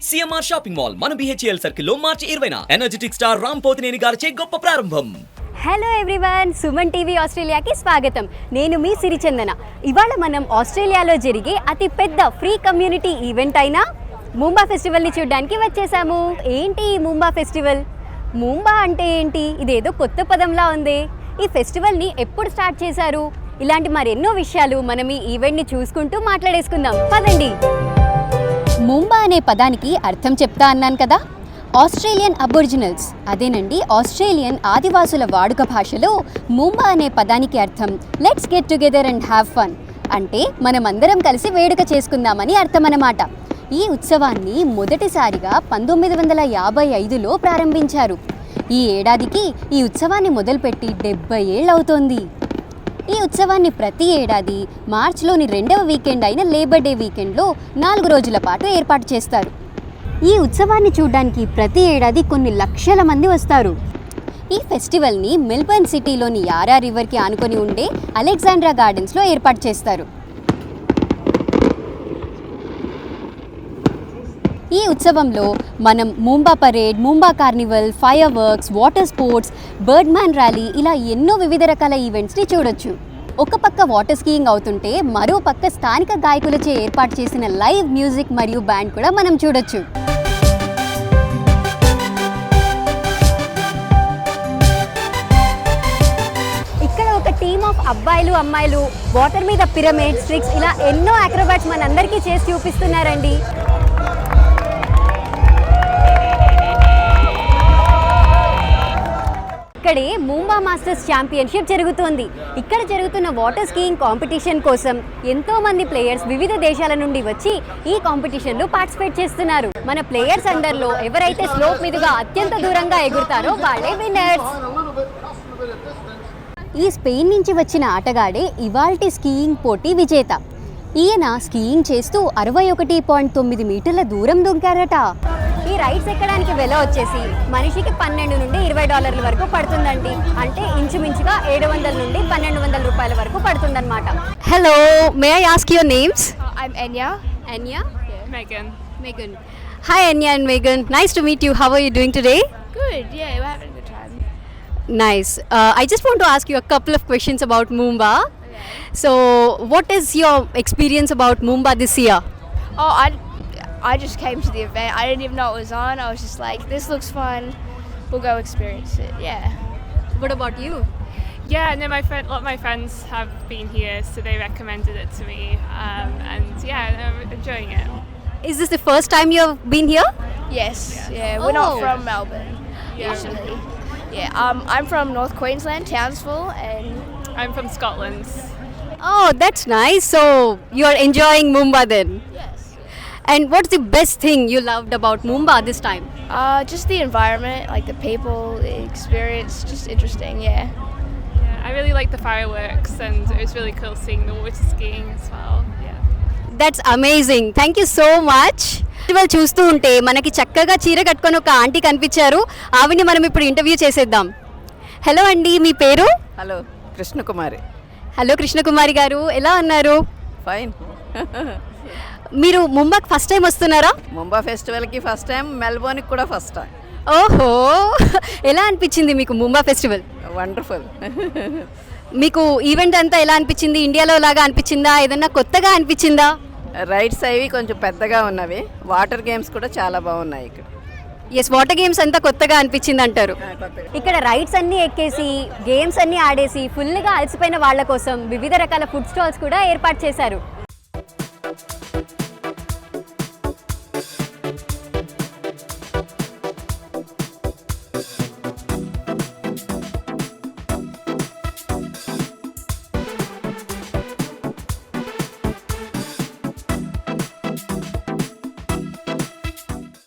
CMR shopping mall మన BHEL సర్కిల్లో మార్చి 20న energetic star Ram Pothineni గారిచే గొప్ప ప్రారంభం. హలో ఎవ్రీవన్, సుమన్ టీవీ ఆస్ట్రేలియాకి స్వాగతం. నేను మీ సిరిచందన. ఇవాళ మనం ఆస్ట్రేలియాలో జరిగే అతి పెద్ద ఫ్రీ కమ్యూనిటీ ఈవెంట్ అయిన మూంబా ఫెస్టివల్ని చూడడానికి వచ్చేసాము. ఏంటి ఈ మూంబా ఫెస్టివల్? మూంబా అంటే ఏంటి? ఇదేదో కొత్త పదంలా ఉంది. ఈ ఫెస్టివల్ని ఎప్పుడు స్టార్ట్ చేశారు? ఇలాంటి మరెన్నో విషయాలు మనం ఈ ఈవెంట్ని చూసుకుంటూ మాట్లాడేసుకుందాం. పదండి. మూంబా అనే పదానికి అర్థం చెప్తా అన్నాను కదా. ఆస్ట్రేలియన్ అబొరిజినల్స్, అదేనండి ఆస్ట్రేలియన్ ఆదివాసుల వాడుక భాషలో మూంబా అనే పదానికి అర్థం let's get together and have fun, అంటే మనమందరం కలిసి వేడుక చేసుకుందామని అర్థం అన్నమాట. ఈ ఉత్సవాన్ని మొదటిసారిగా 1955లో ప్రారంభించారు. ఈ ఏడాదికి ఈ ఉత్సవాన్ని మొదలుపెట్టి 70 ఏళ్ళు అవుతోంది. ఈ ఉత్సవాన్ని ప్రతి ఏడాది మార్చిలోని 2వ వీకెండ్ అయిన లేబర్ డే వీకెండ్లో 4 రోజుల పాటు ఏర్పాటు చేస్తారు. ఈ ఉత్సవాన్ని చూడడానికి ప్రతి ఏడాది కొన్ని లక్షల మంది వస్తారు. ఈ ఫెస్టివల్ని మెల్బర్న్ సిటీలోని యారా రివర్కి ఆనుకొని ఉండే అలెగ్జాండ్రా గార్డెన్స్లో ఏర్పాటు చేస్తారు. ఈ ఉత్సవంలో మనం Moomba parade, Moomba carnival, fireworks, water sports, birdman rally ఇలా ఎన్నో వివిధ రకాల ఈవెంట్స్ని చూడొచ్చు. ఒక పక్క వాటర్ స్కీయింగ్ అవుతుంటే మరో పక్క స్థానిక గాయకులచే ఏర్పాటు చేసిన లైవ్ మ్యూజిక్ మరియు బ్యాండ్ కూడా మనం చూడొచ్చు. ఇక్కడ ఒక టీమ్ ఆఫ్ అబ్బాయిలు అమ్మాయిలు వాటర్ మీద పిరమిడ్స్, ట్రిక్స్ ఇలా ఎన్నో అక్రోబాట్స్ మనందరికీ చేసి చూపిస్తున్నారండి. ఇక్కడే మూంబా మాస్టర్స్ ఛాంపియన్షిప్ జరుగుతోంది. ఇక్కడ జరుగుతున్న వాటర్ స్కీయింగ్ కాంపిటీషన్ కోసం ఎంతోమంది ప్లేయర్స్ వివిధ దేశాల నుండి వచ్చి ఈ కాంపిటీషన్లో పార్టిసిపేట్ చేస్తున్నారు. మన ప్లేయర్స్ అందరిలో ఎవరైతే స్లోప్ మీదుగా అత్యంత దూరంగా ఎగురుతారో వాళ్ళే విన్నర్స్. ఈ స్పెయిన్ నుంచి వచ్చిన ఆటగాడే ఇవాల్టి స్కీయింగ్ పోటీ విజేత. ఈయన స్కీయింగ్ చేస్తూ 61.9 మీటర్ల దూరం దుంకారట. ఈ రైడ్స్ ఎక్కడానికి వెల వచ్చేసి మనిషికి $12 నుండి $20 వరకు పడుతుందండి. అంటే ఇంచుమించుగా 700 నుండి 1200 రూపాయల వరకు పడుతుందన్నమాట. Hello, may I ask your names? I'm Enya. Enya? Yeah. Megan. Hi Enya and Megan. Nice to meet you. How are you doing today? Good. Yeah, we're having a good time. Nice. I just want to ask you a couple of questions about Moomba. Okay. So, what is your experience about Moomba this year? Oh, I just came to the event. I didn't even know it was on. I was just like, this looks fun. We'll go experience it. Yeah. What about you? Yeah, no, a lot of my friends have been here, so they recommended it to me, and yeah, I'm enjoying it. Is this the first time you have been here? Yes. Yeah. We're not Oh. from Melbourne usually. Yeah. I'm from North Queensland, Townsville, and I'm from Scotland. Oh, that's nice. So, you are enjoying Moomba then? yes. And what's the best thing you loved about Moomba this time? Just the environment, like the people, the experience, just interesting. Yeah. Yeah, I really like the fireworks, and it was really cool seeing the water skiing as well. Yeah. That's amazing. Thank you so much. Festival చూస్తూ ఉంటే మనకి చక్కగా చీర కట్టుకొని ఒక aunty కనిపించారు. ఆవిని మనం ఇప్పుడు ఇంటర్వ్యూ చేసేద్దాం. హలో అండి, మీ పేరు? హలో, కృష్ణకుమారి. హలో కృష్ణకుమారి గారు, ఎలా ఉన్నారు? ఫైన్. మీరు ముంబాకి ఫస్ట్ టైం వస్తున్నారా? ముంబా ఫెస్టివల్కి ఫస్ట్ టైం, మెల్బోర్న్కి కూడా ఫస్ట్ టైం. ఓహో, ఎలా అనిపించింది మీకు ముంబా ఫెస్టివల్? వండర్ఫుల్. మీకు ఈవెంట్ అంతా ఎలా అనిపించింది? ఇండియాలో లాగా అనిపించిందా? ఏదన్నా కొత్తగా అనిపించిందా? రైడ్స్ అవి కొంచెం పెద్దగా ఉన్నవి, వాటర్ గేమ్స్ కూడా చాలా బాగున్నాయి ఇక్కడ. ఎస్, వాటర్ గేమ్స్ అంతా కొత్తగా అనిపించింది అంటారు. ఇక్కడ రైడ్స్ అన్నీ ఎక్కేసి గేమ్స్ అన్నీ ఆడేసి ఫుల్గా అలసిపోయిన వాళ్ళ కోసం వివిధ రకాల ఫుడ్ స్టాల్స్ కూడా ఏర్పాటు చేశారు.